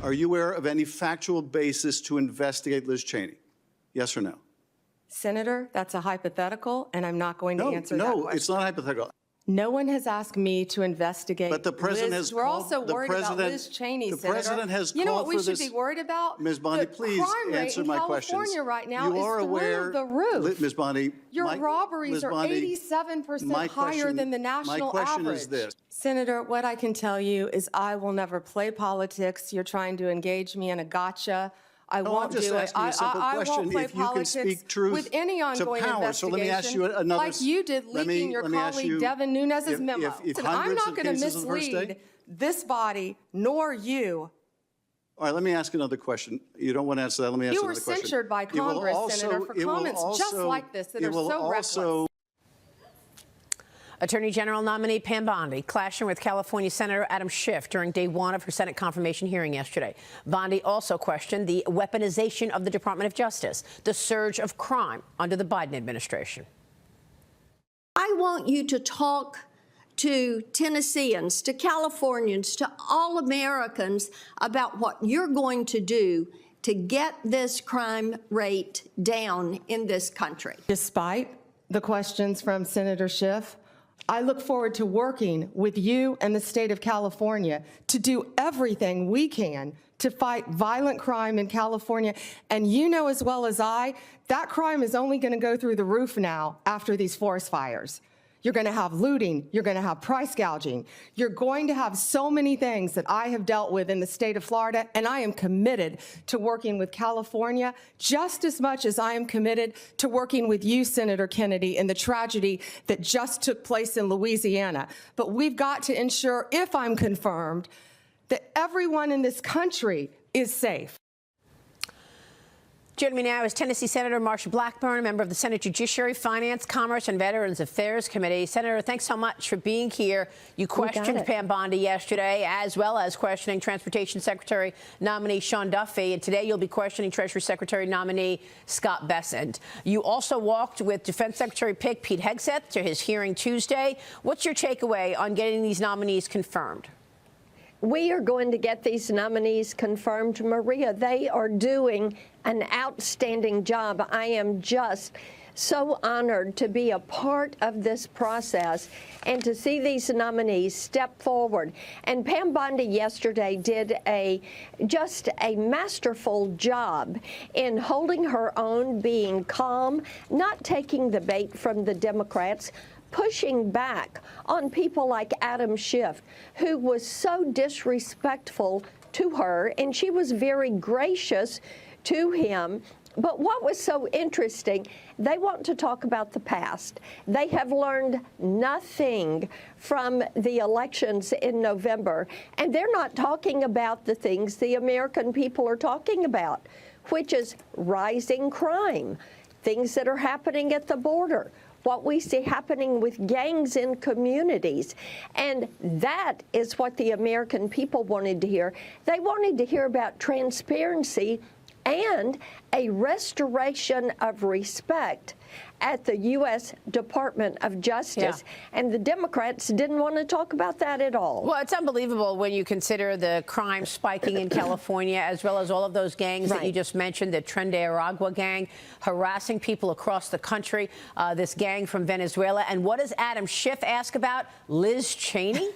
Are you aware of any factual basis to investigate Liz Cheney? Yes or no? Senator, that's a hypothetical, and I'm not going to answer that question. No, it's not hypothetical. No one has asked me to investigate. But the president has We're called, also worried about Liz Cheney, the Senator. president has You know called what we for should this. be worried about? Ms. Bondi, please answer my questions. California right now You are is aware, through the roof. Ms. Bondi, Your robberies are 87% higher than the national average. My question is this. Senator, what I can tell you is I will never play politics. You're trying to engage me in a gotcha. I won't do it. I'm just asking you a simple question. Won't play if you can speak truth with any ongoing to power. investigation, so let me ask you another. Like you did leaking your colleague Devin Nunes's memo. I'm not going to mislead this body nor you. All right, let me ask another question. You don't want to answer that. Let me ask another question. You were censured by Congress, Senator, for comments just like this that are so reckless. Attorney General nominee Pam Bondi clashing with California Senator Adam Schiff during day one of her Senate confirmation hearing yesterday. Bondi also questioned the weaponization of the Department of Justice, the surge of crime under the Biden administration. I want you to talk to Tennesseans, to Californians, to all Americans about what you're going to do to get this crime rate down in this country. Despite the questions from Senator Schiff, I look forward to working with you and the state of California to do everything we can to fight violent crime in California. And you know as well as I, that crime is only going to go through the roof now after these forest fires. You're going to have looting. You're going to have price gouging. You're going to have so many things that I have dealt with in the state of Florida, and I am committed to working with California just as much as I am committed to working with you, Senator Kennedy, in the tragedy that just took place in Louisiana. But we've got to ensure, if I'm confirmed, that everyone in this country is safe. Joining me now is Tennessee Senator Marsha Blackburn, a member of the Senate Judiciary, Finance, Commerce, and Veterans Affairs Committee. Senator, thanks so much for being here. You questioned Pam Bondi yesterday, as well as questioning Transportation Secretary nominee Sean Duffy. And today you'll be questioning Treasury Secretary nominee Scott Bessent. You also walked with Defense Secretary pick Pete Hegseth to his hearing Tuesday. What's your takeaway on getting these nominees confirmed? We are going to get these nominees confirmed, Maria. They are doing an outstanding job. I am just so honored to be a part of this process and to see these nominees step forward. And Pam Bondi yesterday did just a masterful job in holding her own, being calm, not taking the bait from the Democrats, pushing back on people like Adam Schiff, who was so disrespectful to her, and she was very gracious to him. But what was so interesting, they want to talk about the past. They have learned nothing from the elections in November, and they're not talking about the things the American people are talking about, which is rising crime, things that are happening at the border, what we see happening with gangs in communities. And that is what the American people wanted to hear. They wanted to hear about transparency and a restoration of respect at the U.S. Department of Justice. Yeah. And the Democrats didn't want to talk about that at all. Well, it's unbelievable when you consider the crime spiking in California, as well as all of those gangs that you just mentioned, the Tren de Aragua gang, harassing people across the country, this gang from Venezuela. And what does Adam Schiff ask about? Liz Cheney?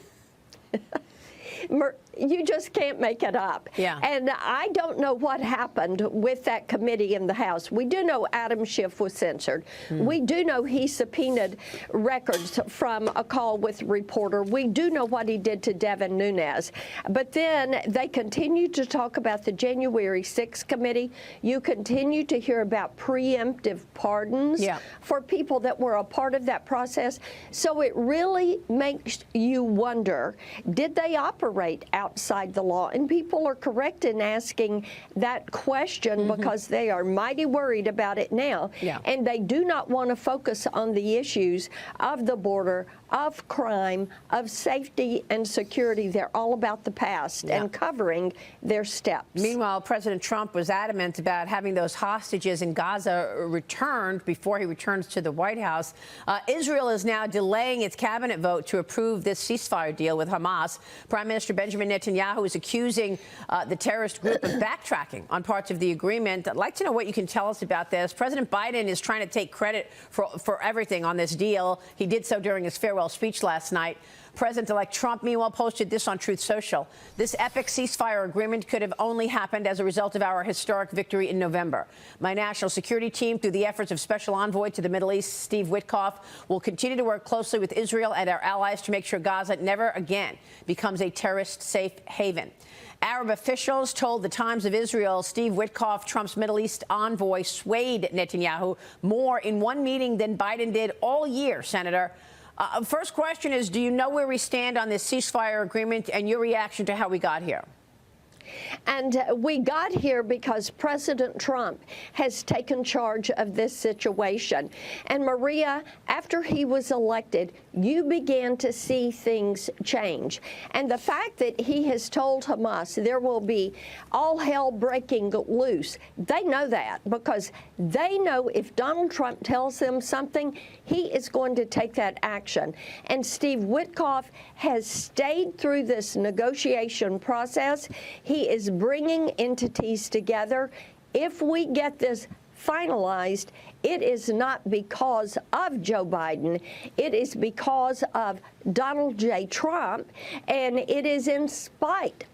You just can't make it up. Yeah. And I don't know what happened with that committee in the House. We do know Adam Schiff was censored. We do know he subpoenaed records from a call with a reporter. We do know what he did to Devin Nunes. But then they continue to talk about the January 6th committee. You continue to hear about preemptive pardons for people that were a part of that process. So it really makes you wonder, did they operate outside the law? And people are correct in asking that question because they are mighty worried about it now. And they do not want to focus on the issues of the border, of crime, of safety and security. They're all about the past and covering their steps. Meanwhile, President Trump was adamant about having those hostages in Gaza returned before he returns to the White House. Israel is now delaying its cabinet vote to approve this ceasefire deal with Hamas. Prime Minister Benjamin Netanyahu is accusing the terrorist group of backtracking on parts of the agreement. I'd like to know what you can tell us about this. President Biden is trying to take credit for everything on this deal. He did so during his farewell speech last night. President-elect Trump, meanwhile, posted this on Truth Social. This epic ceasefire agreement could have only happened as a result of our historic victory in November. My national security team, through the efforts of Special Envoy to the Middle East, Steve Witkoff, will continue to work closely with Israel and our allies to make sure Gaza never again becomes a terrorist-safe haven. Arab officials told the Times of Israel Steve Witkoff, Trump's Middle East envoy, swayed Netanyahu more in one meeting than Biden did all year, Senator. First question is, do you know where we stand on this ceasefire agreement and your reaction to how we got here? And we got here because President Trump has taken charge of this situation. And Maria, after he was elected, you began to see things change. And the fact that he has told Hamas there will be all hell breaking loose, they know that because they know if Donald Trump tells them something, he is going to take that action. And Steve Witkoff has stayed through this negotiation process. He is bringing entities together. If we get this finalized, it is not because of Joe Biden. It is because of Donald J. Trump, and it is in spite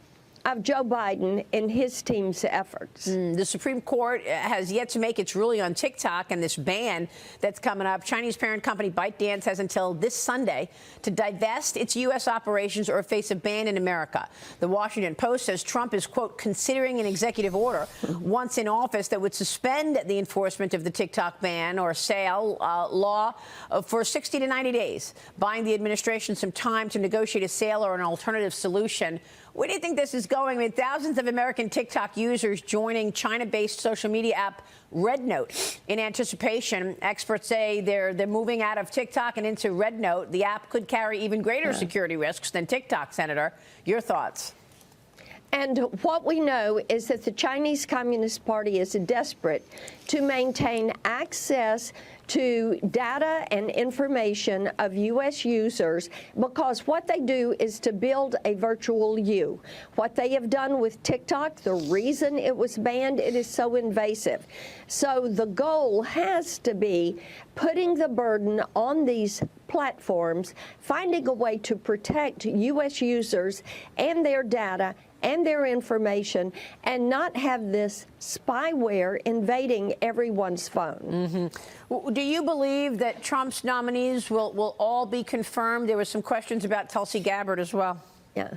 of Joe Biden and his team's efforts. The Supreme Court has yet to make its ruling on TikTok and this ban that's coming up. Chinese parent company ByteDance has until this Sunday to divest its U.S. operations or face a ban in America. The Washington Post says Trump is, quote, considering an executive order once in office that would suspend the enforcement of the TikTok ban or sale law for 60 to 90 days, buying the administration some time to negotiate a sale or an alternative solution. Where do you think this is going? I mean, thousands of American TikTok users joining China-based social media app Rednote in anticipation. Experts say they're moving out of TikTok and into Rednote. The app could carry even greater security risks than TikTok, Senator. Your thoughts? And what we know is that the Chinese Communist Party is desperate to maintain access to data and information of U.S. users because what they do is to build a virtual you. What they have done with TikTok, the reason it was banned, it is so invasive. So the goal has to be putting the burden on these platforms, finding a way to protect U.S. users and their data and their information and not have this spyware invading everyone's phone. Do you believe that Trump's nominees will all be confirmed? There were some questions about Tulsi Gabbard as well. Yeah.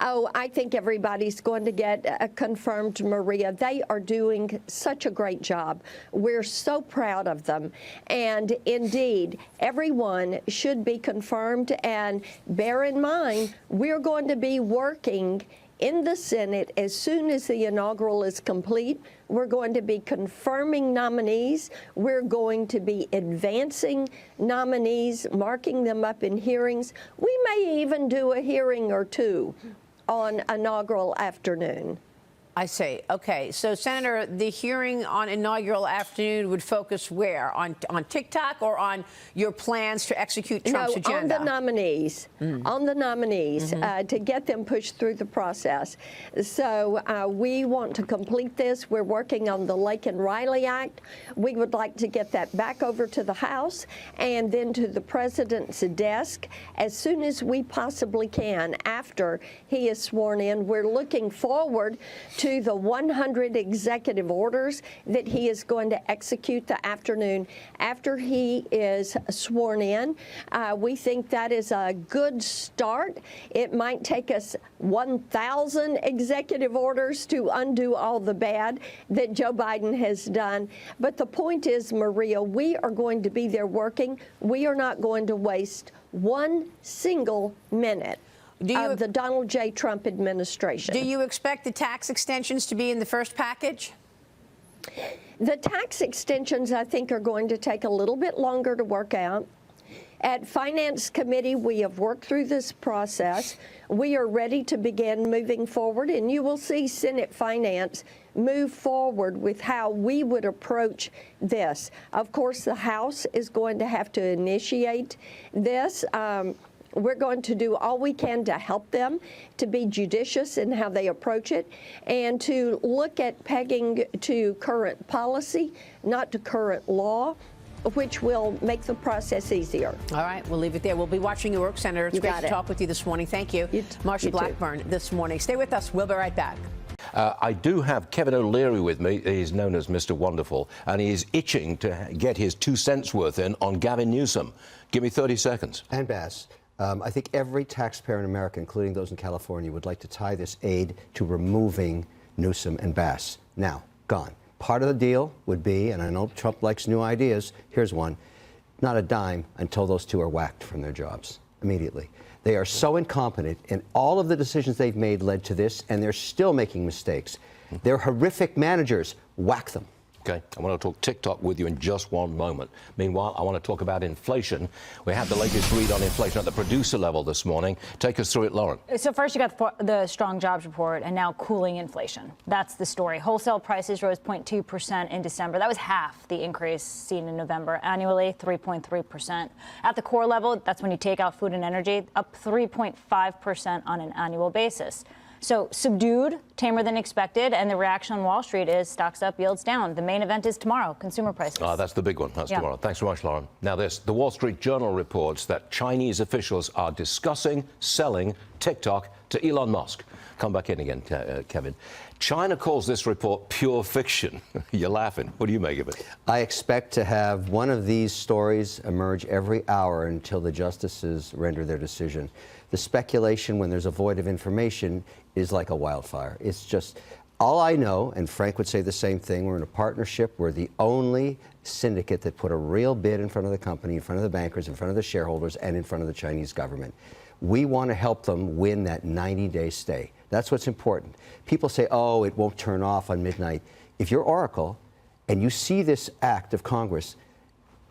Oh, I think everybody's going to get confirmed, Maria. They are doing such a great job. We're so proud of them. And indeed, everyone should be confirmed. And bear in mind, we're going to be working in the Senate as soon as the inaugural is complete. We're going to be confirming nominees. We're going to be advancing nominees, marking them up in hearings. We may even do a hearing or two on inaugural afternoon. I see. Okay. So, Senator, the hearing on inaugural afternoon would focus where? On TikTok or on your plans to execute Trump's agenda? On the nominees. On the nominees, to get them pushed through the process. So we want to complete this. We're working on the Lake and Riley Act. We would like to get that back over to the House and then to the President's desk as soon as we possibly can after he is sworn in. We're looking forward to the 100 executive orders that he is going to execute the afternoon after he is sworn in. We think that is a good start. It might take us 1,000 executive orders to undo all the bad that Joe Biden has done. But the point is, Maria, we are going to be there working. We are not going to waste one single minute of the Donald J. Trump administration. Do you expect the tax extensions to be in the first package? The tax extensions, I think, are going to take a little bit longer to work out. At Finance Committee, we have worked through this process. We are ready to begin moving forward, and you will see Senate Finance move forward with how we would approach this. Of course, the House is going to have to initiate this. We're going to do all we can to help them to be judicious in how they approach it and to look at pegging to current policy, not to current law, which will make the process easier. All right, we'll leave it there. We'll be watching your work, Senator. It's great to talk with you this morning. Thank you. Marsha Blackburn this morning. Stay with us. We'll be right back. I do have Kevin O'Leary with me. He's known as Mr. Wonderful, and he's itching to get his 2 cents worth in on Gavin Newsom. Give me 30 seconds. And Bass, I think every taxpayer in America, including those in California, would like to tie this aid to removing Newsom and Bass. Now, gone. Part of the deal would be, and I know Trump likes new ideas, here's one, not a dime until those two are whacked from their jobs immediately. They are so incompetent, and all of the decisions they've made led to this, and they're still making mistakes. They're horrific managers. Whack them. Okay, I want to talk TikTok with you in just one moment. Meanwhile, I want to talk about inflation. We have the latest read on inflation at the producer level this morning. Take us through it, Lauren. So first you got the strong jobs report and now cooling inflation. That's the story. Wholesale prices rose 0.2% in December. That was half the increase seen in November. Annually, 3.3%. At the core level, that's when you take out food and energy, up 3.5% on an annual basis. So subdued, tamer than expected, and the reaction on Wall Street is stocks up, yields down. The main event is tomorrow, consumer prices. That's the big one. That's tomorrow. Thanks so much, Lauren. Now this, the Wall Street Journal reports that Chinese officials are discussing selling TikTok to Elon Musk. Come back in again, Kevin. China calls this report pure fiction. You're laughing. What do you make of it? I expect to have one of these stories emerge every hour until the justices render their decision. The speculation when there's a void of information is like a wildfire. It's just, all I know, and Frank would say the same thing, we're in a partnership. We're the only syndicate that put a real bid in front of the company, in front of the bankers, in front of the shareholders, and in front of the Chinese government. We want to help them win that 90-day stay. That's what's important. People say, oh, it won't turn off on midnight. If you're Oracle and you see this act of Congress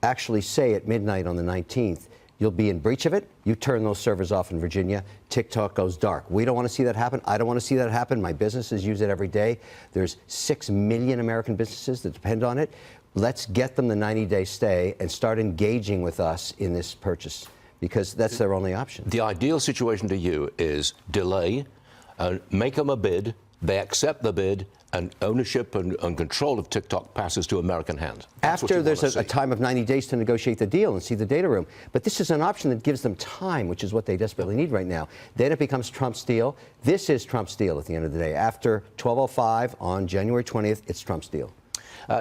actually say at midnight on the 19th, you'll be in breach of it. You turn those servers off in Virginia. TikTok goes dark. We don't want to see that happen. I don't want to see that happen. My businesses use it every day. There's 6 million American businesses that depend on it. Let's get them the 90-day stay and start engaging with us in this purchase, because that's their only option. The ideal situation to you is delay, make them a bid, they accept the bid, and ownership and control of TikTok passes to American hands. After there's a time of 90 days to negotiate the deal and see the data room. But this is an option that gives them time, which is what they desperately need right now. Then it becomes Trump's deal. This is Trump's deal at the end of the day. After 12:05 on January 20th, it's Trump's deal.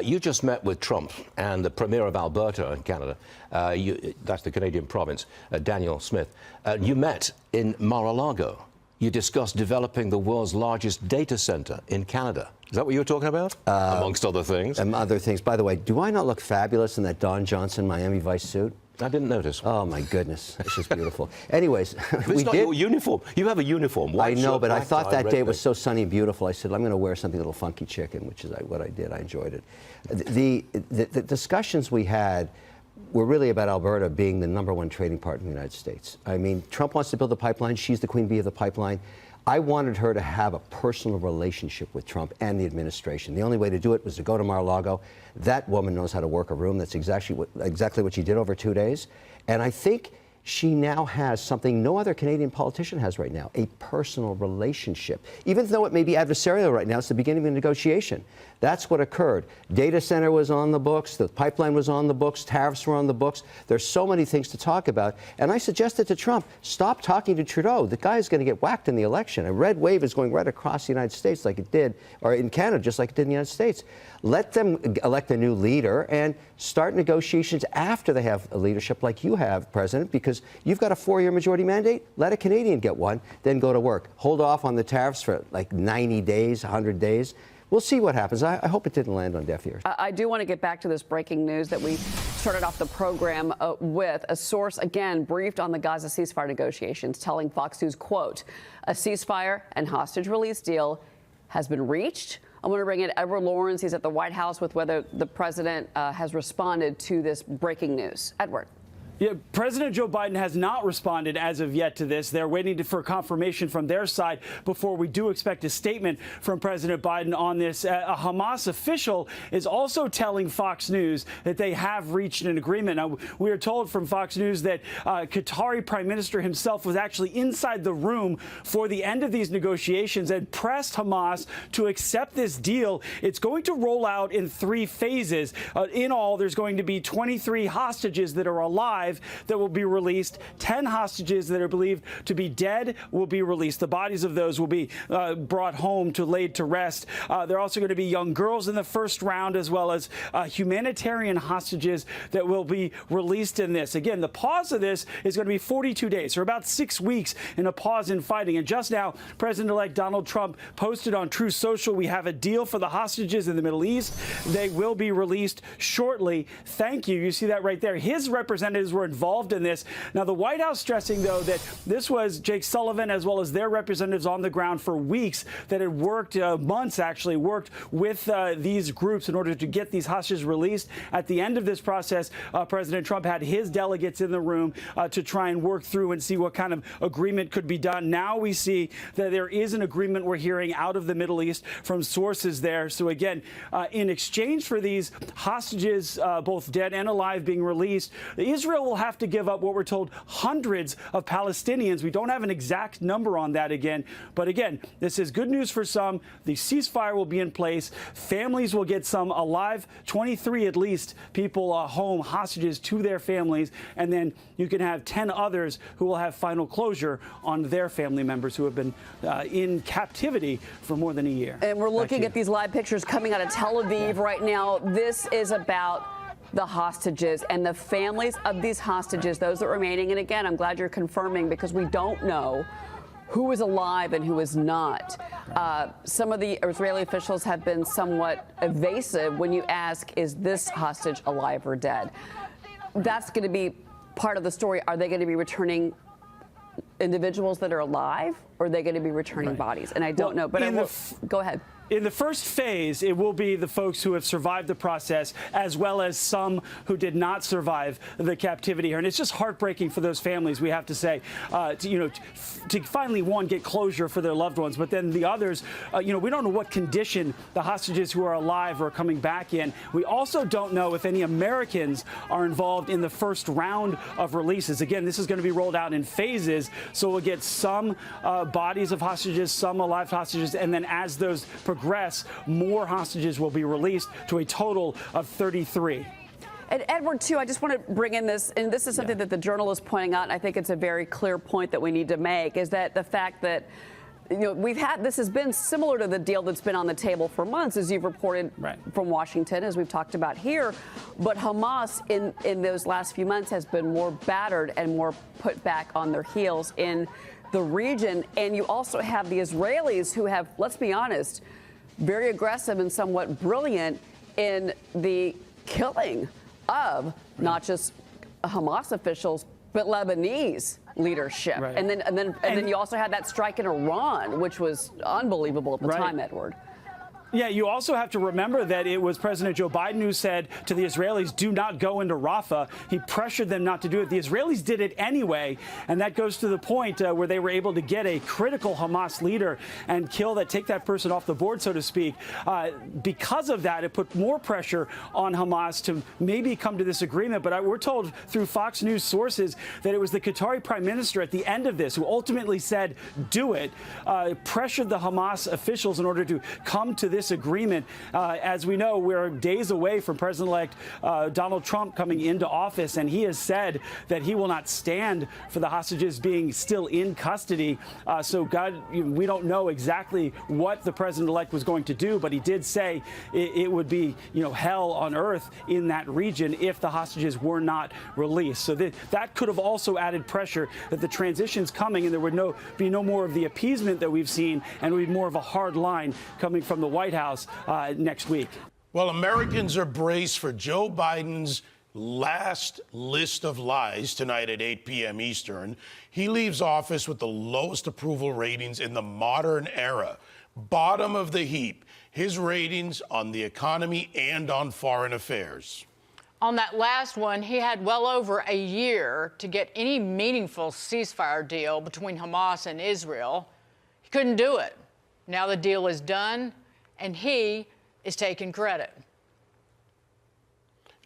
You just met with Trump and the Premier of Alberta in Canada. That's the Canadian province, Daniel Smith. You met in Mar-a-Lago. You discussed developing the world's largest data center in Canada. Is that what you were talking about? Amongst other things. Other things. By the way, do I not look fabulous in that Don Johnson Miami Vice suit? I didn't notice. Oh, my goodness. It's just beautiful. Anyways, it's not your uniform. You have a uniform. I know, but I thought that day was so sunny and beautiful. I said, I'm going to wear something a little funky chicken, which is what I did. I enjoyed it. The discussions we had were really about Alberta being the #1 trading partner in the United States. I mean, Trump wants to build a pipeline. She's the queen bee of the pipeline. I wanted her to have a personal relationship with Trump and the administration. The only way to do it was to go to Mar-a-Lago. That woman knows how to work a room. That's exactly what she did over 2 days. And I think she now has something no other Canadian politician has right now, a personal relationship. Even though it may be adversarial right now, it's the beginning of a negotiation. That's what occurred. Data center was on the books, the pipeline was on the books, tariffs were on the books. There's so many things to talk about. And I suggested to Trump, stop talking to Trudeau. The guy is going to get whacked in the election. A red wave is going right across the United States like it did, or in Canada, just like it did in the United States. Let them elect a new leader and start negotiations after they have a leadership like you have, President, because you've got a 4-year majority mandate. Let a Canadian get one, then go to work. Hold off on the tariffs for like 90 days, 100 days. We'll see what happens. I hope it didn't land on deaf ears. I do want to get back to this breaking news that we started off the program with. A source, again, briefed on the Gaza ceasefire negotiations, telling Fox News, quote, a ceasefire and hostage release deal has been reached. I want to bring in Edward Lawrence. He's at the White House with whether the president has responded to this breaking news. Edward. Yeah, President Joe Biden has not responded as of yet to this. They're waiting for confirmation from their side before we do expect a statement from President Biden on this. A Hamas official is also telling Fox News that they have reached an agreement. Now, we are told from Fox News that Qatari Prime Minister himself was actually inside the room for the end of these negotiations and pressed Hamas to accept this deal. It's going to roll out in 3 phases. In all, there's going to be 23 hostages that are alive that will be released. 10 hostages that are believed to be dead will be released. The bodies of those will be brought home to laid to rest. There are also going to be young girls in the first round, as well as humanitarian hostages that will be released in this. Again, the pause of this is going to be 42 days, or about 6 weeks in a pause in fighting. And just now, President-elect Donald Trump posted on Truth Social, we have a deal for the hostages in the Middle East. They will be released shortly. Thank you. You see that right there. His representatives were involved in this. Now, the White House stressing, though, that this was Jake Sullivan as well as their representatives on the ground for weeks that had worked, months actually, worked with these groups in order to get these hostages released. At the end of this process, President Trump had his delegates in the room to try and work through and see what kind of agreement could be done. Now we see that there is an agreement we're hearing out of the Middle East from sources there. So again, in exchange for these hostages, both dead and alive, being released, Israel will have to give up what we're told hundreds of Palestinians. We don't have an exact number on that again. But again, this is good news for some. The ceasefire will be in place. Families will get some alive, 23 at least people home, hostages to their families. And then you can have 10 others who will have final closure on their family members who have been in captivity for more than a year. And we're looking at these live pictures coming out of Tel Aviv right now. This is about the hostages and the families of these hostages, those that are remaining. And again, I'm glad you're confirming, because we don't know who is alive and who is not. Some of the Israeli officials have been somewhat evasive when you ask, is this hostage alive or dead? That's going to be part of the story. Are they going to be returning individuals that are alive, or are they going to be returning bodies? And I don't know, but go ahead. In the first phase, it will be the folks who have survived the process, as well as some who did not survive the captivity here. And it's just heartbreaking for those families, we have to say, to finally, one, get closure for their loved ones. But then the others, we don't know what condition the hostages who are alive are coming back in. We also don't know if any Americans are involved in the first round of releases. Again, this is going to be rolled out in phases. So we'll get some bodies of hostages, some alive hostages, and then as those progress, more hostages will be released to a total of 33. And Edward, too, I just want to bring in this, and this is something that the Journal is pointing out, and I think it's a very clear point that we need to make, is that the fact that this has been similar to the deal that's been on the table for months, as you've reported from Washington, as we've talked about here. But Hamas in those last few months has been more battered and more put back on their heels in the region. And you also have the Israelis who have, let's be honest, very aggressive and somewhat brilliant in the killing of not just Hamas officials, but Lebanese leadership. And then you also had that strike in Iran, which was unbelievable at the time, Edward. Yeah, you also have to remember that it was President Joe Biden who said to the Israelis, do not go into Rafah. He pressured them not to do it. The Israelis did it anyway, and that goes to the point where they were able to get a critical Hamas leader and take that person off the board, so to speak. Because of that, it put more pressure on Hamas to maybe come to this agreement. But we're told through Fox News sources that it was the Qatari Prime Minister at the end of this who ultimately said, do it, pressured the Hamas officials in order to come to this agreement. As we know, we're days away from President-elect Donald Trump coming into office, and he has said that he will not stand for the hostages being still in custody. So we don't know exactly what the president-elect was going to do, but he did say it would be, hell on earth in that region if the hostages were not released. So that could have also added pressure that the transition's coming, and there would be no more of the appeasement that we've seen, and it would be more of a hard line coming from the White House next week. Well, Americans are braced for Joe Biden's last list of lies tonight at 8 p.m. Eastern. He leaves office with the lowest approval ratings in the modern era. Bottom of the heap, his ratings on the economy and on foreign affairs. on that last one, he had well over a year to get any meaningful ceasefire deal between Hamas and Israel. He couldn't do it. Now the deal is done, and he is taking credit.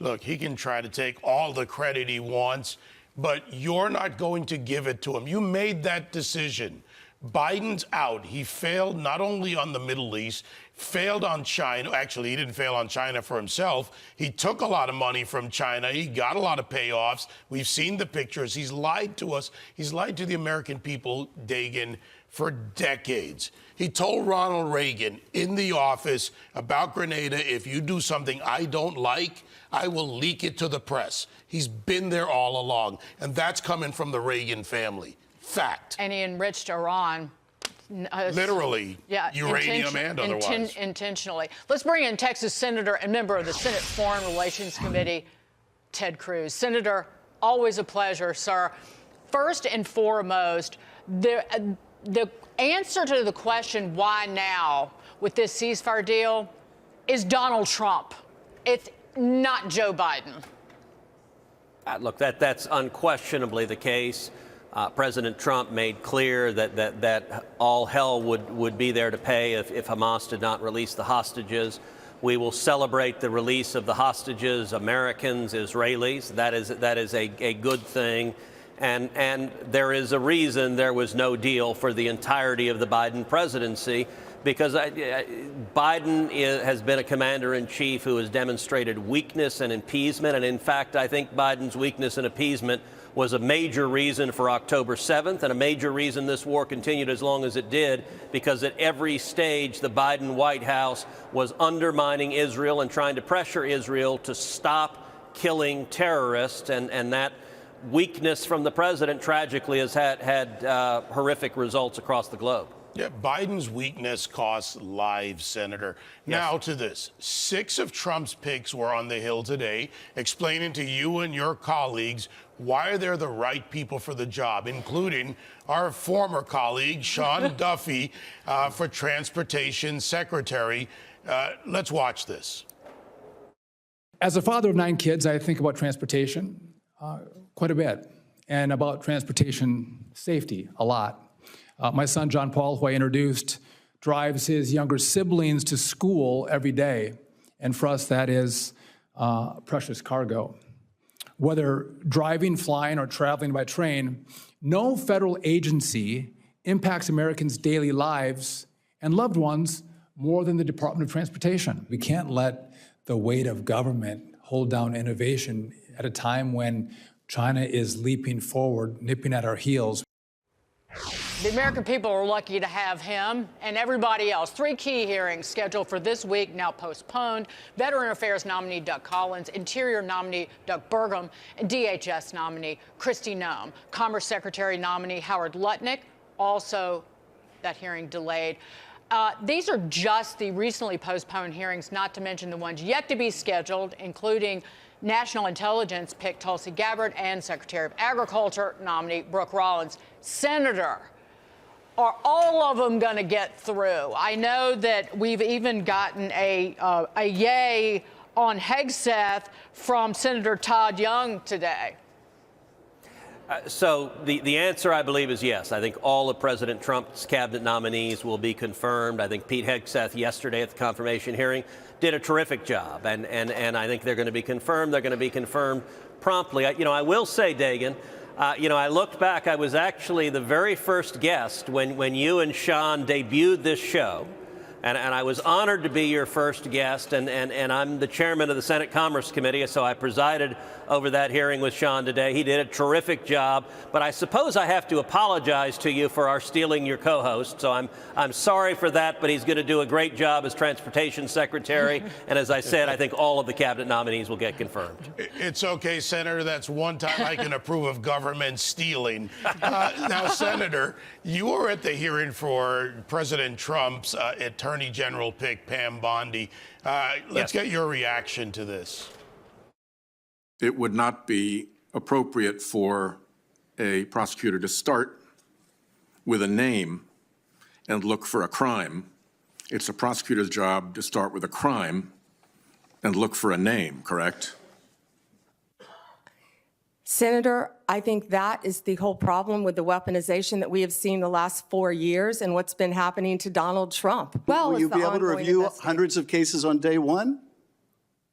Look, he can try to take all the credit he wants, but you're not going to give it to him. You made that decision. Biden's out. He failed not only on the Middle East, failed on China. Actually, he didn't fail on China for himself. He took a lot of money from China. He got a lot of payoffs. We've seen the pictures. He's lied to us. He's lied to the American people, Dagan, for decades. He told Ronald Reagan in the office about Grenada, if you do something I don't like, I will leak it to the press. He's been there all along. And that's coming from the Reagan family. Fact. And he enriched Iran. Literally, yeah, uranium and otherwise. Intentionally. Let's bring in Texas Senator and member of the Senate Foreign Relations Committee, Ted Cruz. Senator, always a pleasure, sir. First and foremost, the answer to the question, why now, with this ceasefire deal, is Donald Trump. It's not Joe Biden. Look, that's unquestionably the case. President Trump made clear that all hell would be there to pay if Hamas did not release the hostages. We will celebrate the release of the hostages, Americans, Israelis. That is a good thing. And there is a reason there was no deal for the entirety of the Biden presidency, because Biden has been a commander-in-chief who has demonstrated weakness and appeasement. And in fact, I think Biden's weakness and appeasement was a major reason for October 7th and a major reason this war continued as long as it did, because at every stage the Biden White House was undermining Israel and trying to pressure Israel to stop killing terrorists, and that weakness from the president tragically has had horrific results across the globe. Yeah, Biden's weakness costs lives, Senator. Yes. Now to this. 6 of Trump's picks were on the Hill today, explaining to you and your colleagues why they're the right people for the job, including our former colleague, Sean Duffy, for Transportation Secretary. Let's watch this. As a father of 9 kids, I think about transportation quite a bit, and about transportation safety a lot. My son, John Paul, who I introduced, drives his younger siblings to school every day. And for us, that is precious cargo. Whether driving, flying, or traveling by train, no federal agency impacts Americans' daily lives and loved ones more than the Department of Transportation. We can't let the weight of government hold down innovation at a time when China is leaping forward, nipping at our heels. The American people are lucky to have him and everybody else. 3 key hearings scheduled for this week, now postponed. Veteran Affairs nominee Doug Collins, Interior nominee Doug Burgum, and DHS nominee Kristi Noem. Commerce Secretary nominee Howard Lutnick, also that hearing delayed. These are just the recently postponed hearings, not to mention the ones yet to be scheduled, including National Intelligence pick Tulsi Gabbard and Secretary of Agriculture nominee Brooke Rollins. Senator, are all of them going to get through? I know that we've even gotten a yay on Hegseth from Senator Todd Young today. So the answer, I believe, is yes. I think all of President Trump's cabinet nominees will be confirmed. I think Pete Hegseth yesterday at the confirmation hearing did a terrific job, and I think they're going to be confirmed. They're going to be confirmed promptly. I will say, Dagan, I looked back. I was actually the very first guest when you and Sean debuted this show. And I was honored to be your first guest, and I'm the chairman of the Senate Commerce Committee, so I presided over that hearing with Sean today. He did a terrific job, but I suppose I have to apologize to you for our stealing your co-host, so I'm sorry for that, but he's going to do a great job as Transportation Secretary, and as I said, I think all of the cabinet nominees will get confirmed. It's okay, Senator. That's one time I can approve of government stealing. Now, Senator, you were at the hearing for President Trump's Attorney General pick, Pam Bondi. Let's get your reaction to this. It would not be appropriate for a prosecutor to start with a name and look for a crime. It's a prosecutor's job to start with a crime and look for a name, correct? Senator, I think that is the whole problem with the weaponization that we have seen the last 4 years and what's been happening to Donald Trump. Will you be able to review hundreds of cases on day one?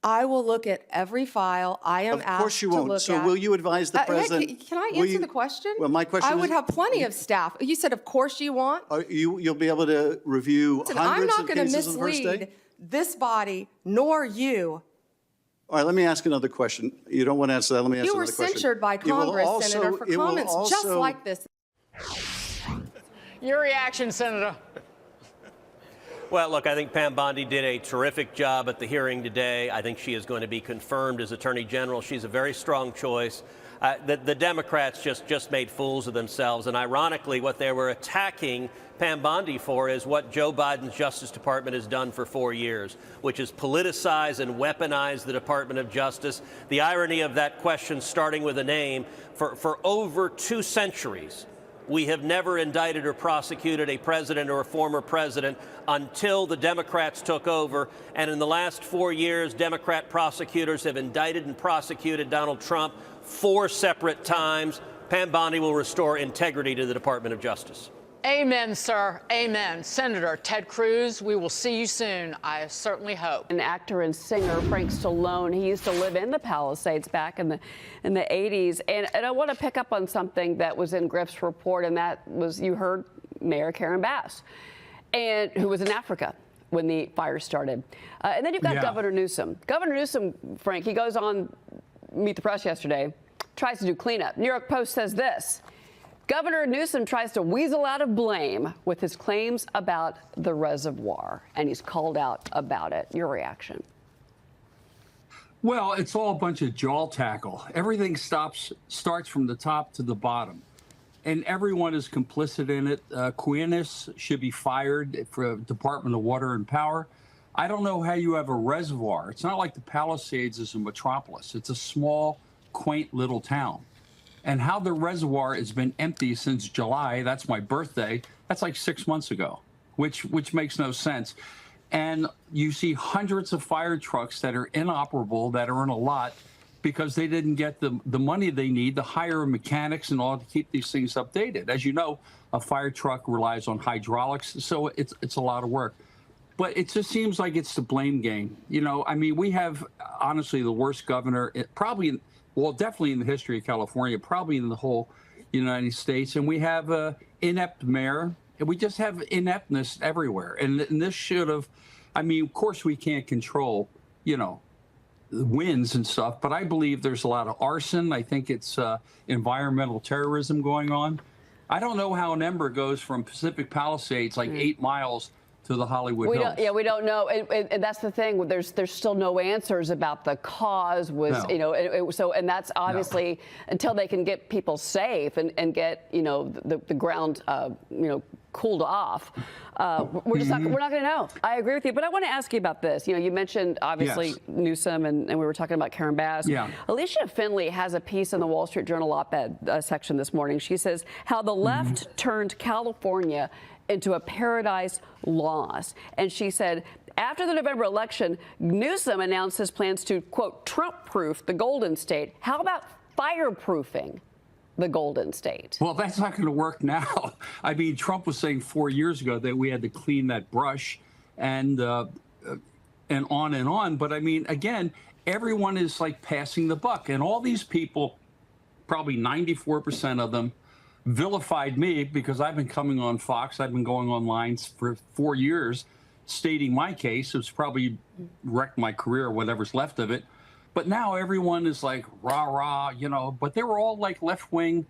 I will look at every file I am asked to look at. Of course you won't. So will you advise the president? Can I answer the question? Well, my question is. I would have plenty of staff. You said, of course you want. You'll be able to review Listen, hundreds I'm of not going to cases on the first mislead day? this body nor you. All right, let me ask another question. You don't want to answer that. Let me ask You another were question. censured by Congress, Senator, for comments just like this. Your reaction, Senator. Well, look, I think Pam Bondi did a terrific job at the hearing today. I think she is going to be confirmed as Attorney General. She's a very strong choice. The Democrats just made fools of themselves. And ironically, what they were attacking Pam Bondi for is what Joe Biden's Justice Department has done for 4 years, which is politicize and weaponize the Department of Justice. The irony of that question, starting with a name, for over 2 centuries, we have never indicted or prosecuted a president or a former president until the Democrats took over. And in the last 4 years, Democrat prosecutors have indicted and prosecuted Donald Trump 4 separate times. Pam Bondi will restore integrity to the Department of Justice. Amen, sir. Amen. Senator Ted Cruz, we will see you soon. I certainly hope. An actor and singer, Frank Stallone, he used to live in the Palisades back in the 80s. And I want to pick up on something that was in Griff's report, and that was, you heard Mayor Karen Bass, and who was in Africa when the fire started. And then you've got Governor Newsom. Governor Newsom, Frank, he goes on Meet the Press yesterday, tries to do cleanup. New York Post says this: Governor Newsom tries to weasel out of blame with his claims about the reservoir, and he's called out about it. Your reaction? Well, it's all a bunch of jaw tackle. Everything starts from the top to the bottom, and everyone is complicit in it. Quinis should be fired for Department of Water and Power. I don't know how you have a reservoir. It's not like the Palisades is a metropolis. It's a small, quaint little town. And how the reservoir has been empty since July, that's my birthday, that's like 6 months ago, which makes no sense. And you see hundreds of fire trucks that are inoperable, that are in a lot, because they didn't get the money they need to hire mechanics in order to keep these things updated. As you know, a fire truck relies on hydraulics, so it's a lot of work. But it just seems like it's the blame game. You know, I mean, we have, honestly, the worst governor, probably, well, definitely in the history of California, probably in the whole United States. And we have an inept mayor, and we just have ineptness everywhere. And this should have, I mean, of course, we can't control, you know, the winds and stuff, but I believe there's a lot of arson. I think it's environmental terrorism going on. I don't know how an ember goes from Pacific Palisades, like 8 miles, to the Hollywood Hills. We don't know, and that's the thing. There's still no answers about the cause. You know, and that's obviously until they can get people safe and get the ground cooled off. We're just we're not going to know. I agree with you, but I want to ask you about this. You know, you mentioned obviously Newsom, and we were talking about Karen Bass. Yeah. Alicia Finley has a piece in the Wall Street Journal op-ed section this morning. She says how the left turned California into a paradise lost. And she said, after the November election, Newsom announced his plans to, quote, Trump-proof the Golden State. How about fireproofing the Golden State? Well, that's not going to work now. I mean, Trump was saying 4 years ago that we had to clean that brush and on and on. But I mean, again, everyone is like passing the buck. And all these people, probably 94% of them, vilified me because I've been coming on Fox. I've been going online for 4 years stating my case. It's probably wrecked my career, whatever's left of it. But now everyone is like, rah, rah, you know. But they were all like left-wing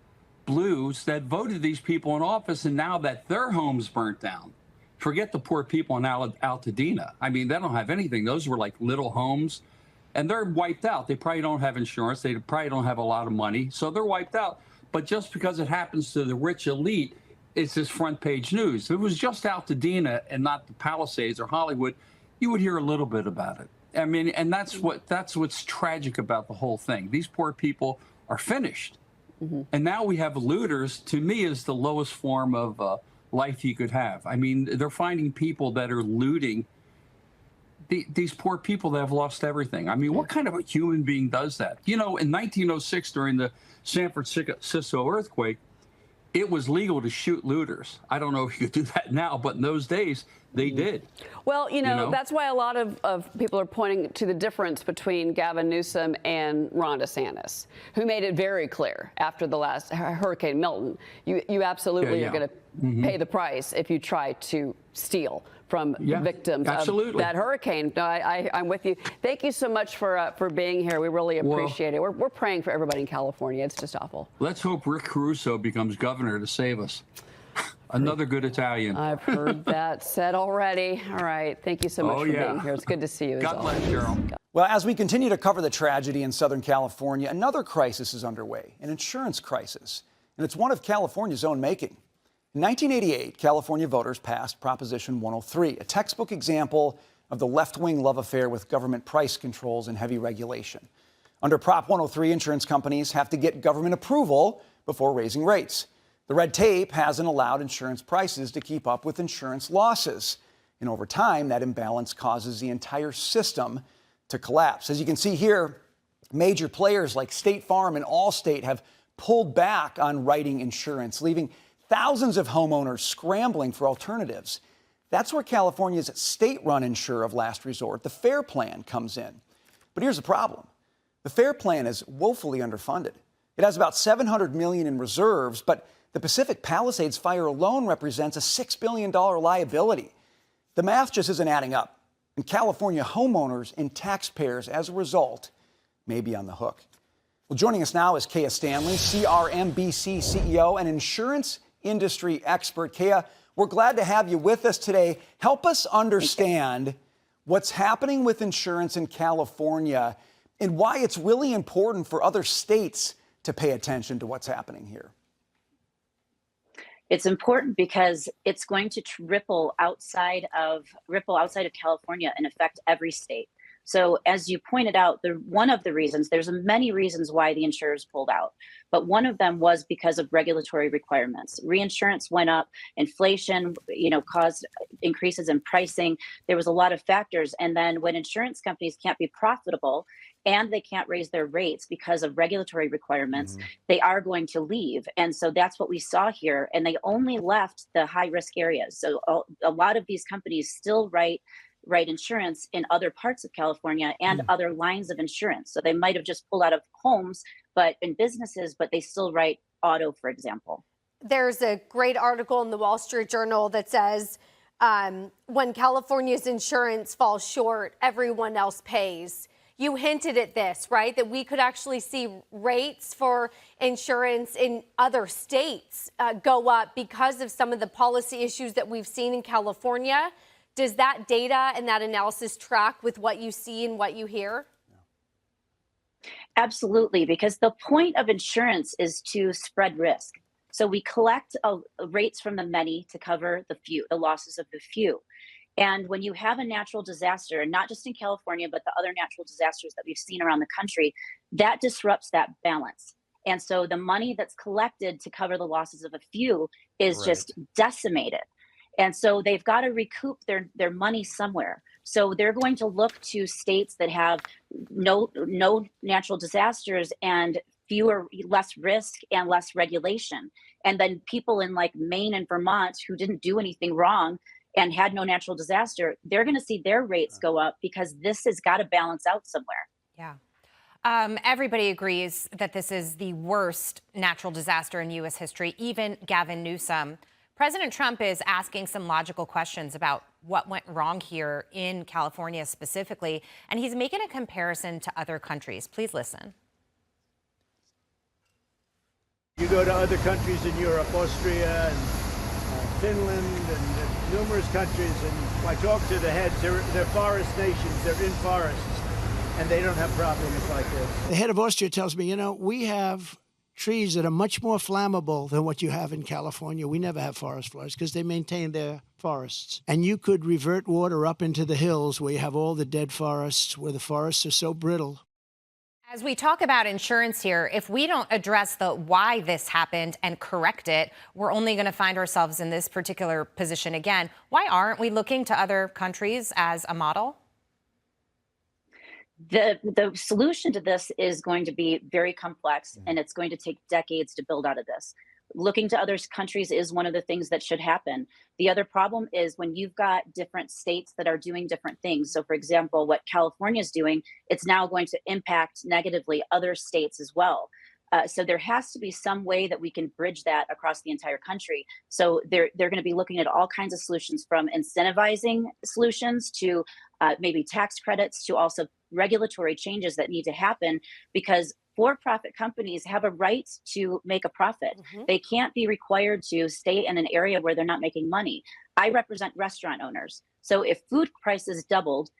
blues that voted these people in office, and now that their homes burnt down. Forget the poor people in Altadena. I mean, they don't have anything. Those were like little homes, and they're wiped out. They probably don't have insurance. They probably don't have a lot of money, so they're wiped out. But just because it happens to the rich elite, it's this front page news. If it was just Altadena and not the Palisades or Hollywood, you would hear a little bit about it. I mean, and that's what's tragic about the whole thing. These poor people are finished. And now we have looters. To me, is the lowest form of life you could have. I mean, they're finding people that are looting these poor people that have lost everything. I mean, what kind of a human being does that? You know, in 1906, during the San Francisco earthquake, it was legal to shoot looters. I don't know if you could do that now, but in those days, they did. Well, you know, that's why a lot of people are pointing to the difference between Gavin Newsom and Ron DeSantis, who made it very clear after the last Hurricane Milton, you absolutely are going to pay the price if you try to steal from victims of that hurricane. No, I'm with you. Thank you so much for being here. We really appreciate it. We're praying for everybody in California. It's just awful. Let's hope Rick Caruso becomes governor to save us. Another good Italian. I've heard that said already. All right. Thank you so much for being here. It's good to see you. God bless, Cheryl. Well, as we continue to cover the tragedy in Southern California, another crisis is underway, an insurance crisis. And it's one of California's own making. In 1988, California voters passed Proposition 103, a textbook example of the left-wing love affair with government price controls and heavy regulation. Under Prop 103, insurance companies have to get government approval before raising rates. The red tape hasn't allowed insurance prices to keep up with insurance losses. And over time, that imbalance causes the entire system to collapse. As you can see here, major players like State Farm and Allstate have pulled back on writing insurance, leaving thousands of homeowners scrambling for alternatives. That's where California's state-run insurer of last resort, the FAIR Plan, comes in. But here's the problem. The FAIR Plan is woefully underfunded. It has about $700 million in reserves, but the Pacific Palisades fire alone represents a $6 billion liability. The math just isn't adding up, and California homeowners and taxpayers, as a result, may be on the hook. Well, joining us now is Kaya Stanley, CRMBC CEO and insurance industry expert. Kaya, we're glad to have you with us today. Help us understand what's happening with insurance in California and why it's really important for other states to pay attention to what's happening here. It's important because it's going to ripple outside of California and affect every state. So as you pointed out, one of the reasons, there's many reasons why the insurers pulled out, but one of them was because of regulatory requirements. Reinsurance went up, inflation, caused increases in pricing. There was a lot of factors. And then when insurance companies can't be profitable and they can't raise their rates because of regulatory requirements, they are going to leave. And so that's what we saw here. And they only left the high risk areas. So a lot of these companies still write insurance in other parts of California and other lines of insurance. So they might have just pulled out of homes, but in businesses, but they still write auto, for example. There's a great article in the Wall Street Journal that says when California's insurance falls short, everyone else pays. You hinted at this, right? That we could actually see rates for insurance in other states go up because of some of the policy issues that we've seen in California. Does that data and that analysis track with what you see and what you hear? Absolutely, because the point of insurance is to spread risk. So we collect rates from the many to cover the few, the losses of the few. And when you have a natural disaster, and not just in California, but the other natural disasters that we've seen around the country, that disrupts that balance. And so the money that's collected to cover the losses of a few is just decimated. And so they've got to recoup their money somewhere. So they're going to look to states that have no natural disasters and less risk and less regulation. And then people in like Maine and Vermont who didn't do anything wrong and had no natural disaster, they're going to see their rates go up because this has got to balance out somewhere. Yeah. Everybody agrees that this is the worst natural disaster in U.S. history, even Gavin Newsom. President Trump is asking some logical questions about what went wrong here in California specifically, and he's making a comparison to other countries. Please listen. You go to other countries in Europe, Austria and Finland and numerous countries, and I talk to the heads, they're forest nations, they're in forests, and they don't have problems like this. The head of Austria tells me, we have trees that are much more flammable than what you have in California. We never have forest fires because they maintain their forests. And you could revert water up into the hills where you have all the dead forests, where the forests are so brittle. As we talk about insurance here, if we don't address the why this happened and correct it, we're only going to find ourselves in this particular position again. Why aren't we looking to other countries as a model? The solution to this is going to be very complex, and it's going to take decades to build out of this. Looking to other countries is one of the things that should happen. The other problem is when you've got different states that are doing different things. So, for example, what California is doing, it's now going to impact negatively other states as well. So there has to be some way that we can bridge that across the entire country. So they're going to be looking at all kinds of solutions, from incentivizing solutions to maybe tax credits, to also regulatory changes that need to happen, because for-profit companies have a right to make a profit. They can't be required to stay in an area where they're not making money. I represent restaurant owners. So if food prices doubled,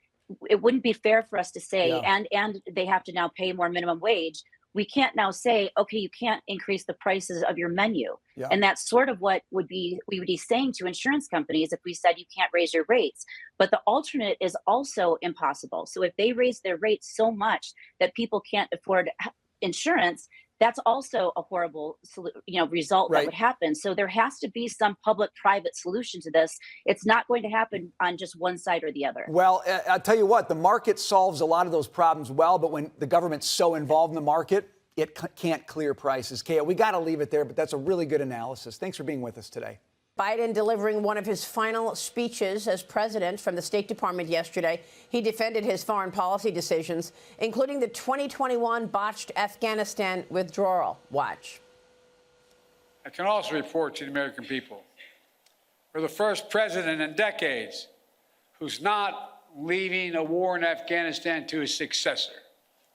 it wouldn't be fair for us to say, and they have to now pay more minimum wage. We can't now say, okay, you can't increase the prices of your menu. And that's sort of what we would be saying to insurance companies if we said you can't raise your rates. But the alternate is also impossible. So if they raise their rates so much that people can't afford insurance, that's also a horrible result that would happen. So there has to be some public-private solution to this. It's not going to happen on just one side or the other. Well, I'll tell you what, the market solves a lot of those problems well, but when the government's so involved in the market, it can't clear prices. Kaya, we got to leave it there, but that's a really good analysis. Thanks for being with us today. Biden delivering one of his final speeches as president from the State Department yesterday. He defended his foreign policy decisions, including the 2021 botched Afghanistan withdrawal. Watch. I can also report to the American people, we're the first president in decades who's not leaving a war in Afghanistan to his successor.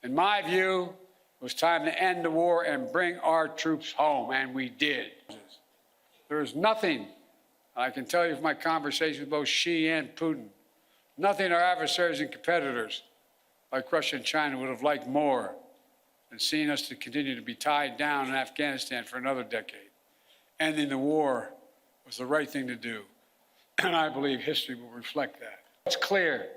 In my view, it was time to end the war and bring our troops home, and we did. There is nothing, I can tell you from my conversations with both Xi and Putin, nothing our adversaries and competitors like Russia and China would have liked more than seeing us to continue to be tied down in Afghanistan for another decade. Ending the war was the right thing to do, and I believe history will reflect that. It's clear.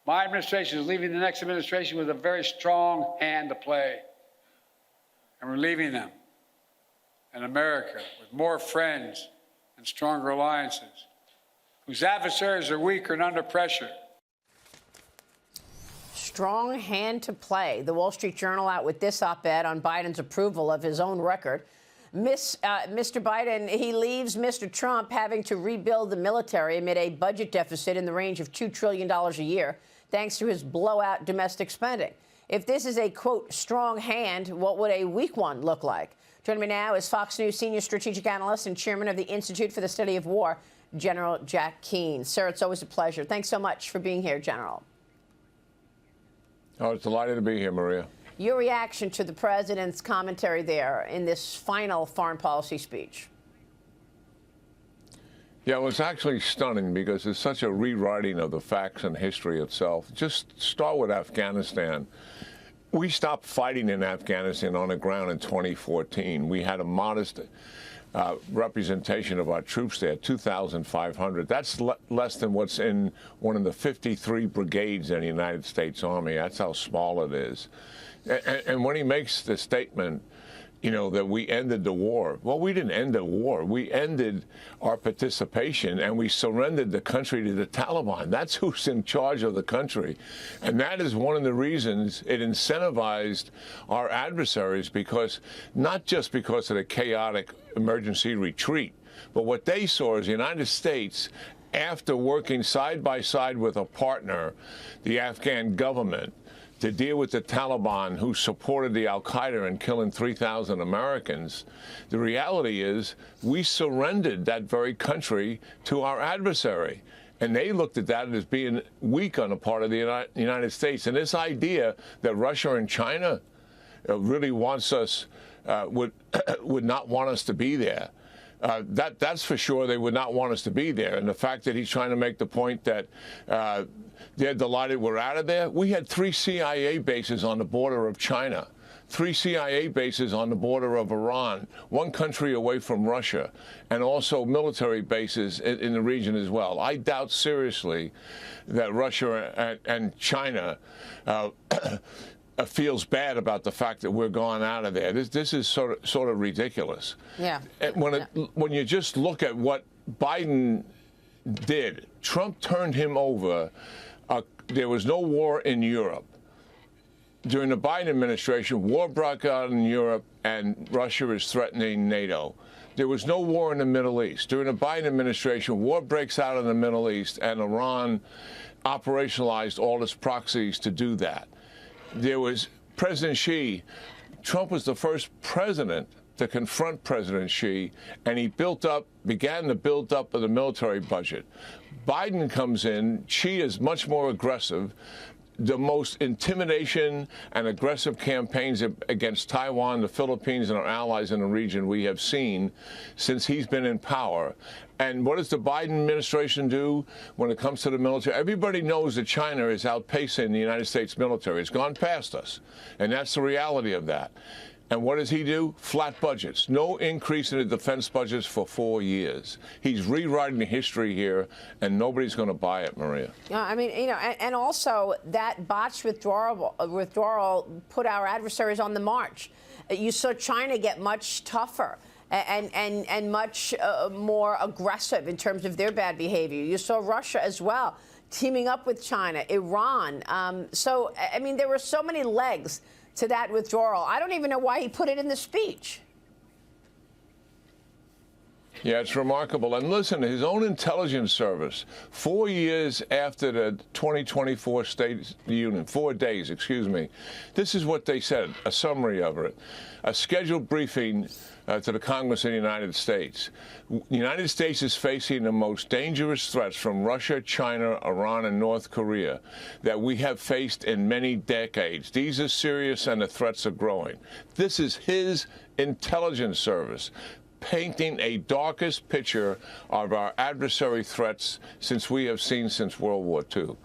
My administration is leaving the next administration with a very strong hand to play, and we're leaving them in America with more friends and stronger alliances, whose adversaries are weaker and under pressure. Strong hand to play. The Wall Street Journal out with this op-ed on Biden's approval of his own record. Mr. Biden, he leaves Mr. Trump having to rebuild the military amid a budget deficit in the range of $2 trillion a year, thanks to his blowout domestic spending. If this is a, quote, strong hand, what would a weak one look like? Joining me now is Fox News senior strategic analyst and chairman of the Institute for the Study of War, General Jack Keane. Sir, it's always a pleasure. Thanks so much for being here, General. Oh, it's delighted to be here, Maria. Your reaction to the president's commentary there in this final foreign policy speech? Yeah, it was actually stunning because it's such a rewriting of the facts and history itself. Just start with Afghanistan. We stopped fighting in Afghanistan on the ground in 2014. We had a modest representation of our troops there, 2,500. That's less than what's in one of the 53 brigades in the United States Army. That's how small it is. And when he makes the statement, you know, that we ended the war. Well, we didn't end the war. We ended our participation, and we surrendered the country to the Taliban. That's who's in charge of the country. And that is one of the reasons it incentivized our adversaries, because not just because of the chaotic emergency retreat, but what they saw is the United States, after working side by side with a partner, the Afghan government, to deal with the Taliban, who supported the al-Qaeda in killing 3,000 Americans. The reality is we surrendered that very country to our adversary. And they looked at that as being weak on the part of the United States. And this idea that Russia and China really wants us, would not want us to be there. That's for sure. They would not want us to be there. And the fact that he's trying to make the point that they're delighted we're out of there. We had 3 CIA bases on the border of China, 3 CIA bases on the border of Iran, 1 country away from Russia, and also military bases in the region as well. I doubt seriously that Russia and China feels bad about the fact that we're gone out of there. This is sort of ridiculous. Yeah. When you just look at what Biden did, Trump turned him over. There was no war in Europe. During the Biden administration, war broke out in Europe, and Russia is threatening NATO. There was no war in the Middle East. During the Biden administration, war breaks out in the Middle East, and Iran operationalized all its proxies to do that. There was President Xi. Trump was the first president to confront President Xi, and he began to build up of the military budget. Biden comes in. Xi is much more aggressive. The most intimidation and aggressive campaigns against Taiwan, the Philippines, and our allies in the region we have seen since he's been in power. And what does the Biden administration do when it comes to the military? Everybody knows that China is outpacing the United States military. It's gone past us, and that's the reality of that. And what does he do? Flat budgets. No increase in the defense budgets for 4 years. He's rewriting the history here, and nobody's going to buy it, Maria. Yeah, I mean, and also that botched withdrawal put our adversaries on the march. You saw China get much tougher and much more aggressive in terms of their bad behavior. You saw Russia as well, teaming up with China, Iran. So, I mean, there were so many legs to that withdrawal. I don't even know why he put it in the speech. Yeah, it's remarkable. And listen, his own intelligence service, 4 years after the 2024 State of the Union, 4 days, excuse me, this is what they said, a summary of it. A scheduled briefing to the Congress of the United States. The United States is facing the most dangerous threats from Russia, China, Iran, and North Korea that we have faced in many decades. These are serious, and the threats are growing. This is his intelligence service painting a darkest picture of our adversary threats since we have seen since World War II.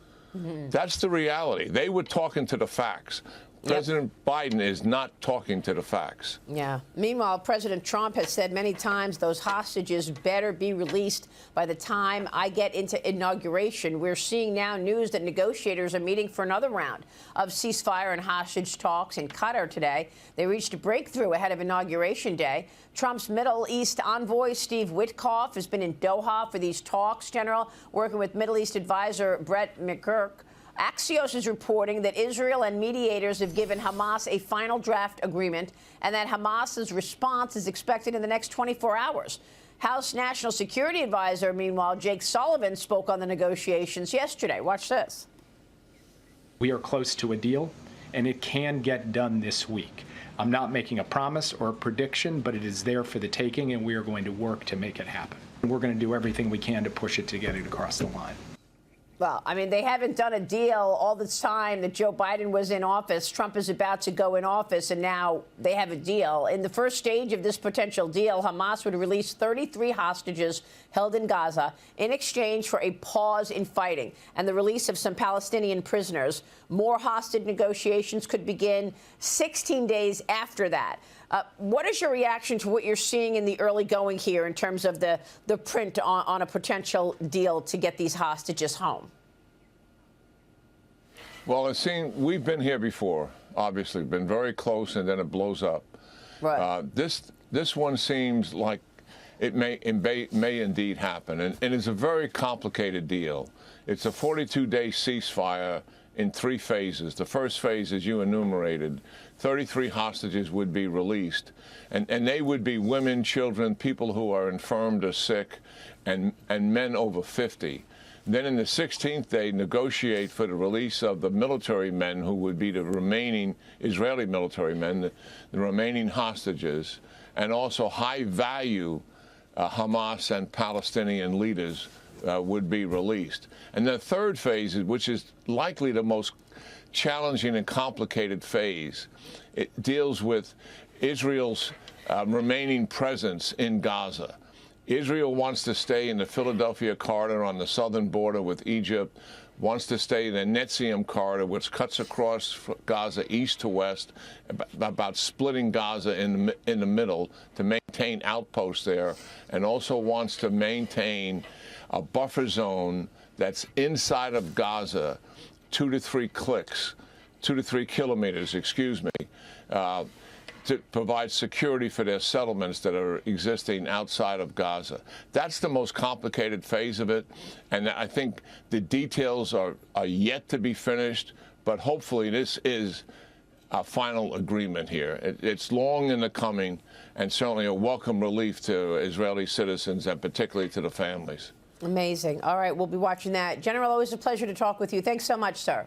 That's the reality. They were talking to the facts. President Biden is not talking to the facts. Yeah. Meanwhile, President Trump has said many times those hostages better be released by the time I get into inauguration. We're seeing now news that negotiators are meeting for another round of ceasefire and hostage talks in Qatar today. They reached a breakthrough ahead of Inauguration Day. Trump's Middle East envoy, Steve Witkoff, has been in Doha for these talks, General, working with Middle East advisor Brett McGurk. Axios is reporting that Israel and mediators have given Hamas a final draft agreement and that Hamas's response is expected in the next 24 hours. House National Security Advisor, meanwhile, Jake Sullivan, spoke on the negotiations yesterday. Watch this. We are close to a deal, and it can get done this week. I'm not making a promise or a prediction, but it is there for the taking, and we are going to work to make it happen. We're going to do everything we can to push it to get it across the line. Well, I mean, they haven't done a deal all the time that Joe Biden was in office. Trump is about to go in office, and now they have a deal. In the first stage of this potential deal, Hamas would release 33 hostages held in Gaza in exchange for a pause in fighting and the release of some Palestinian prisoners. More hostage negotiations could begin 16 days after that. What is your reaction to what you're seeing in the early going here in terms of the print on a potential deal to get these hostages home? Well, we've been here before, obviously, been very close, and then it blows up. Right. This one seems like it may indeed happen, and it's a very complicated deal. It's a 42-day ceasefire in 3 phases. The first phase, as you enumerated, 33 hostages would be released, and they would be women, children, people who are infirmed or sick, and men over 50. Then in the 16th day, negotiate for the release of the military men who would be the remaining Israeli military men, the remaining hostages, and also high-value Hamas and Palestinian leaders would be released. And the third phase, which is likely the most challenging and complicated phase, it deals with Israel's remaining presence in Gaza. Israel wants to stay in the Philadelphia corridor on the southern border with Egypt, wants to stay in the Netzium corridor, which cuts across Gaza east to west, about splitting Gaza in the middle to maintain outposts there, and also wants to maintain a buffer zone that's inside of Gaza, 2 to 3 kilometers, excuse me, to provide security for their settlements that are existing outside of Gaza. That's the most complicated phase of it, and I think the details are yet to be finished, but hopefully this is a final agreement here. It's long in the coming, and certainly a welcome relief to Israeli citizens and particularly to the families. Amazing. All right, we'll be watching that. General, always a pleasure to talk with you. Thanks so much, sir.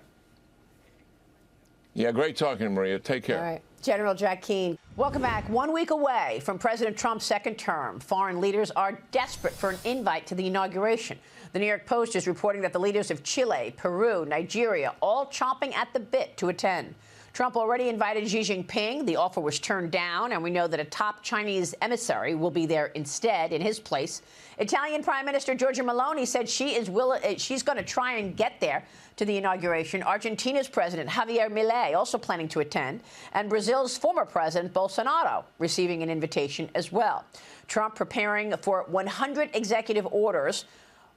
Yeah, great talking, Maria. Take care. All right. General Jack Keane. Welcome back. 1 week away from President Trump's second term, foreign leaders are desperate for an invite to the inauguration. The New York Post is reporting that the leaders of Chile, Peru, Nigeria, all chomping at the bit to attend. Trump already invited Xi Jinping. The offer was turned down, and we know that a top Chinese emissary will be there instead in his place. Italian Prime Minister Giorgia Meloni said she's going to try and get there to the inauguration. Argentina's President Javier Milei also planning to attend, and Brazil's former President Bolsonaro receiving an invitation as well. Trump preparing for 100 executive orders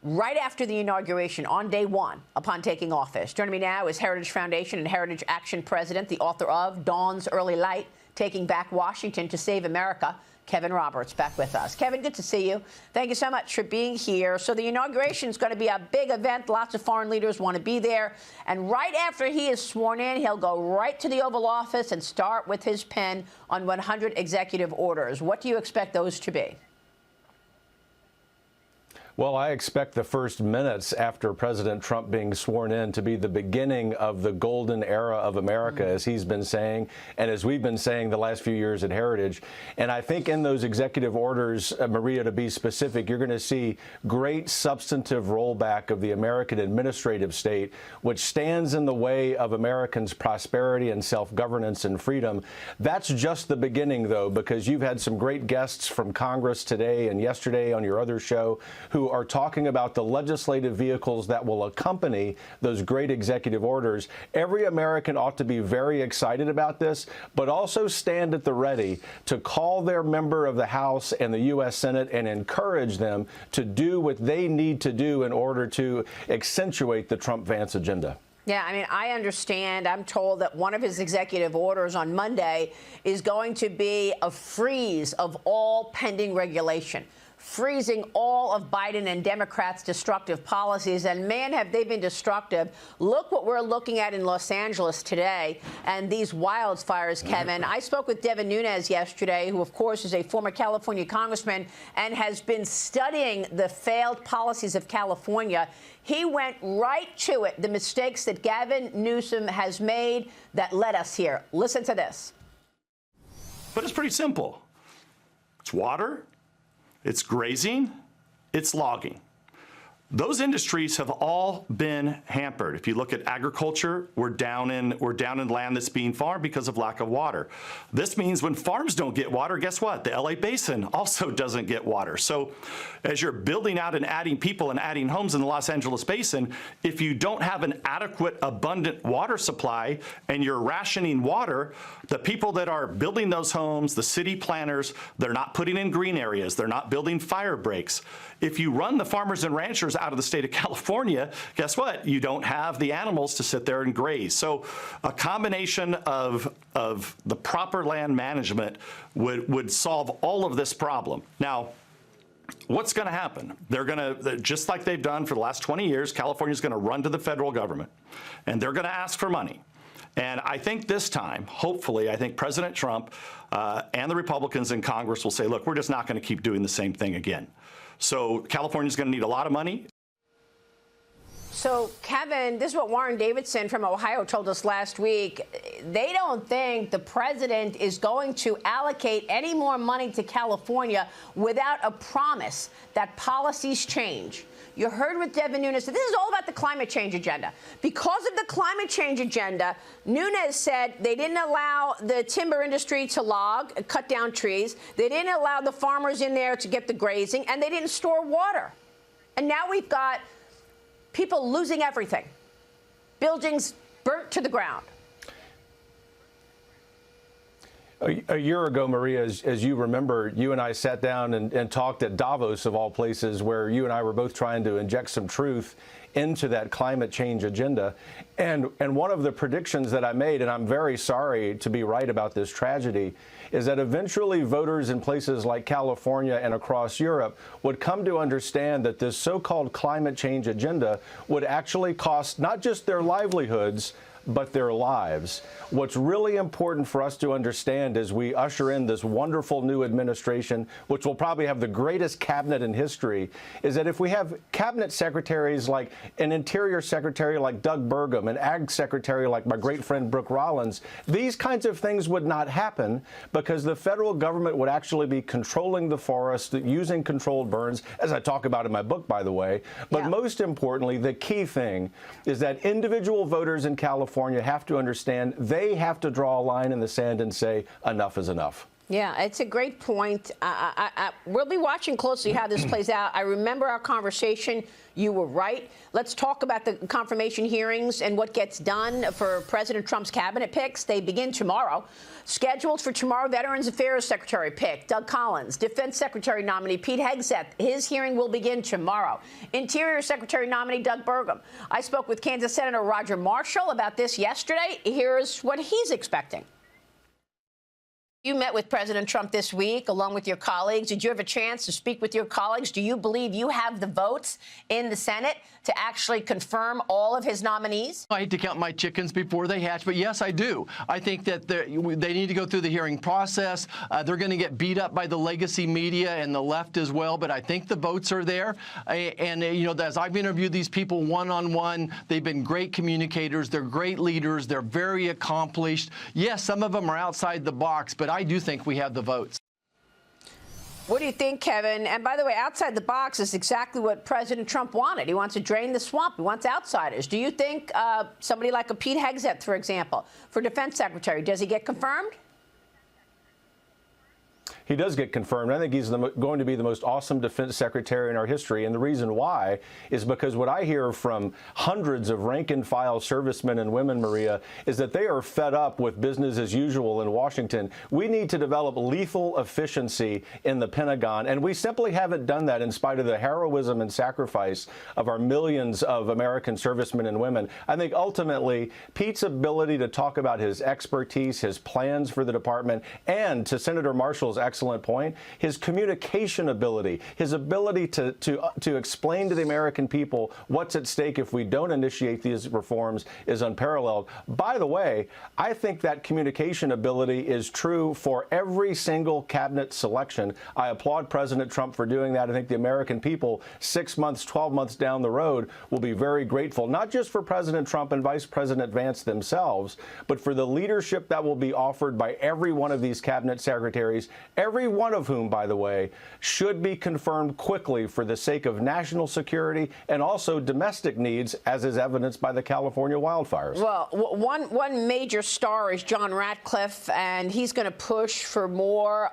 right after the inauguration on day one upon taking office. Joining me now is Heritage Foundation and Heritage Action President, the author of Dawn's Early Light, Taking Back Washington to Save America, Kevin Roberts, back with us. Kevin, good to see you. Thank you so much for being here. So the inauguration is going to be a big event. Lots of foreign leaders want to be there. And right after he is sworn in, he'll go right to the Oval Office and start with his pen on 100 executive orders. What do you expect those to be? Well, I expect the first minutes after President Trump being sworn in to be the beginning of the golden era of America, as he's been saying, and as we've been saying the last few years at Heritage. And I think in those executive orders, Maria, to be specific, you're going to see great substantive rollback of the American administrative state, which stands in the way of Americans' prosperity and self-governance and freedom. That's just the beginning, though, because you've had some great guests from Congress today and yesterday on your other show who are talking about the legislative vehicles that will accompany those great executive orders. Every American ought to be very excited about this, but also stand at the ready to call their member of the House and the U.S. Senate and encourage them to do what they need to do in order to accentuate the Trump-Vance agenda. Yeah, I mean, I understand. I'm told that one of his executive orders on Monday is going to be a freeze of all pending regulation, freezing all of Biden and Democrats' destructive policies. And man, have they been destructive. Look what we're looking at in Los Angeles today and these wildfires, Kevin. I spoke with Devin Nunes yesterday, who, of course, is a former California congressman and has been studying the failed policies of California. He went right to it, the mistakes that Gavin Newsom has made that led us here. Listen to this. But it's pretty simple. It's water. It's grazing, it's logging. Those industries have all been hampered. If you look at agriculture, we're down in land that's being farmed because of lack of water. This means when farms don't get water, guess what? The LA Basin also doesn't get water. So as you're building out and adding people and adding homes in the Los Angeles Basin, if you don't have an adequate, abundant water supply and you're rationing water, the people that are building those homes, the city planners, they're not putting in green areas, they're not building fire breaks. If you run the farmers and ranchers out of the state of California, guess what? You don't have the animals to sit there and graze. So a combination of the proper land management would solve all of this problem. Now, what's going to happen? They're going to, just like they've done for the last 20 years, California's going to run to the federal government, and they're going to ask for money. And I think this time, hopefully, I think President Trump and the Republicans in Congress will say, look, we're just not going to keep doing the same thing again. So California's going to need a lot of money. So, Kevin, this is what Warren Davidson from Ohio told us last week. They don't think the president is going to allocate any more money to California without a promise that policies change. You heard with Devin Nunes that this is all about the climate change agenda. Because of the climate change agenda, Nunes said they didn't allow the timber industry to log, cut down trees. They didn't allow the farmers in there to get the grazing, and they didn't store water. And now we've got people losing everything. Buildings burnt to the ground. A year ago, Maria, as you remember, you and I sat down and talked at Davos, of all places, where you and I were both trying to inject some truth into that climate change agenda. And one of the predictions that I made, and I'm very sorry to be right about this tragedy, is that eventually voters in places like California and across Europe would come to understand that this so-called climate change agenda would actually cost not just their livelihoods, but their lives. What's really important for us to understand as we usher in this wonderful new administration, which will probably have the greatest cabinet in history, is that if we have cabinet secretaries like an Interior Secretary like Doug Burgum, an Ag Secretary like my great friend Brooke Rollins, these kinds of things would not happen because the federal government would actually be controlling the forest, using controlled burns, as I talk about in my book, by the way. But most importantly, the key thing is that individual voters in California have to understand they have to draw a line in the sand and say enough is enough. Yeah, it's a great point. We'll be watching closely how this plays out. I remember our conversation. You were right. Let's talk about the confirmation hearings and what gets done for President Trump's cabinet picks. They begin tomorrow. Scheduled for tomorrow, Veterans Affairs Secretary pick Doug Collins. Defense Secretary nominee Pete Hegseth. His hearing will begin tomorrow. Interior Secretary nominee Doug Burgum. I spoke with Kansas Senator Roger Marshall about this yesterday. Here's what he's expecting. You met with President Trump this week, along with your colleagues. Did you have a chance to speak with your colleagues? Do you believe you have the votes in the Senate to actually confirm all of his nominees? I hate to count my chickens before they hatch, but yes, I do. I think that they need to go through the hearing process. They're going to get beat up by the legacy media and the left as well, but I think the votes are there. And, you know, as I've interviewed these people one-on-one, they've been great communicators. They're great leaders. They're very accomplished. Yes, some of them are outside the box, but I do think we have the votes. What do you think, Kevin? And by the way, outside the box is exactly what President Trump wanted. He wants to drain the swamp. He wants outsiders. Do you think somebody like a Pete Hegseth, for example, for defense secretary, does he get confirmed? He does get confirmed. I think he's going to be the most awesome defense secretary in our history. And the reason why is because what I hear from hundreds of rank-and-file servicemen and women, Maria, is that they are fed up with business as usual in Washington. We need to develop lethal efficiency in the Pentagon, and we simply haven't done that in spite of the heroism and sacrifice of our millions of American servicemen and women. I think ultimately Pete's ability to talk about his expertise, his plans for the department, and to Senator Marshall's excellent point, his communication ability, his ability to explain to the American people what's at stake if we don't initiate these reforms is unparalleled. By the way, I think that communication ability is true for every single cabinet selection. I applaud President Trump for doing that. I think the American people 6 months, 12 months down the road will be very grateful, not just for President Trump and Vice President Vance themselves, but for the leadership that will be offered by every one of these cabinet secretaries, every one of whom, by the way, should be confirmed quickly for the sake of national security and also domestic needs, as is evidenced by the California wildfires. Well, one major star is John Ratcliffe, and he's going to push for more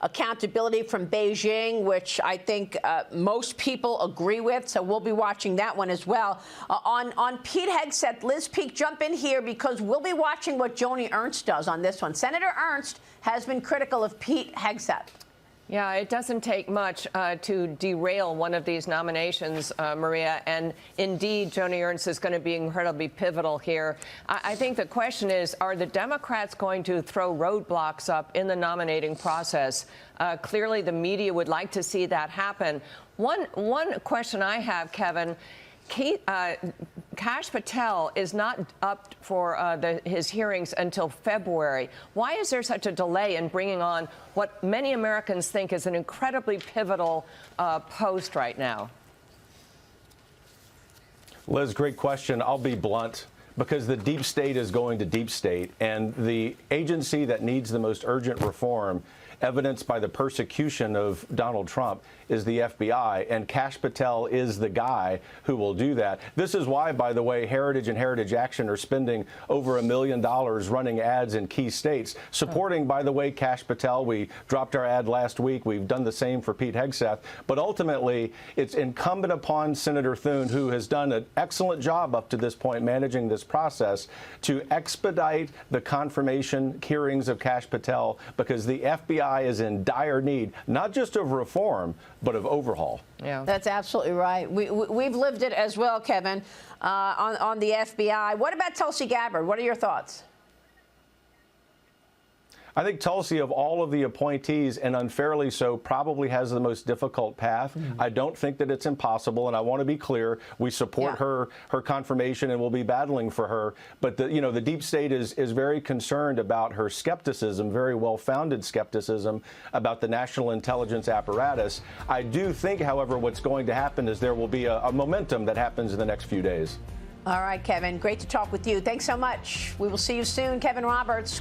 accountability from Beijing, which I think most people agree with. So we'll be watching that one as well. On Pete Hegseth, Liz Peek, jump in here because we'll be watching what Joni Ernst does on this one. Senator Ernst has been critical of Pete Hegseth. Yeah, it doesn't take much to derail one of these nominations, Maria. And indeed, Joni Ernst is going to be incredibly pivotal here. I think the question is, are the Democrats going to throw roadblocks up in the nominating process? Clearly, the media would like to see that happen. One question I have, Kevin, Kash Patel is not up for his hearings until February. Why is there such a delay in bringing on what many Americans think is an incredibly pivotal post right now? Liz, great question. I'll be blunt. Because the deep state is going to deep state, and the agency that needs the most urgent reform, evidenced by the persecution of Donald Trump, is the FBI, and Kash Patel is the guy who will do that. This is why, by the way, Heritage and Heritage Action are spending over $1 million running ads in key states, supporting, by the way, Kash Patel. We dropped our ad last week. We've done the same for Pete Hegseth. But ultimately, it's incumbent upon Senator Thune, who has done an excellent job up to this point managing this process, to expedite the confirmation hearings of Kash Patel, because the FBI is in dire need, not just of reform, but of overhaul. Yeah, that's absolutely right. We've lived it as well, Kevin, on the FBI. What about Tulsi Gabbard? What are your thoughts? I think Tulsi, of all of the appointees, and unfairly so, probably has the most difficult path. I don't think that it's impossible, and I want to be clear. We support her confirmation, and we'll be battling for her. But the deep state is very concerned about her skepticism, very well-founded skepticism about the national intelligence apparatus. I do think, however, what's going to happen is there will be a momentum that happens in the next few days. All right, Kevin, great to talk with you. Thanks so much. We will see you soon. Kevin Roberts,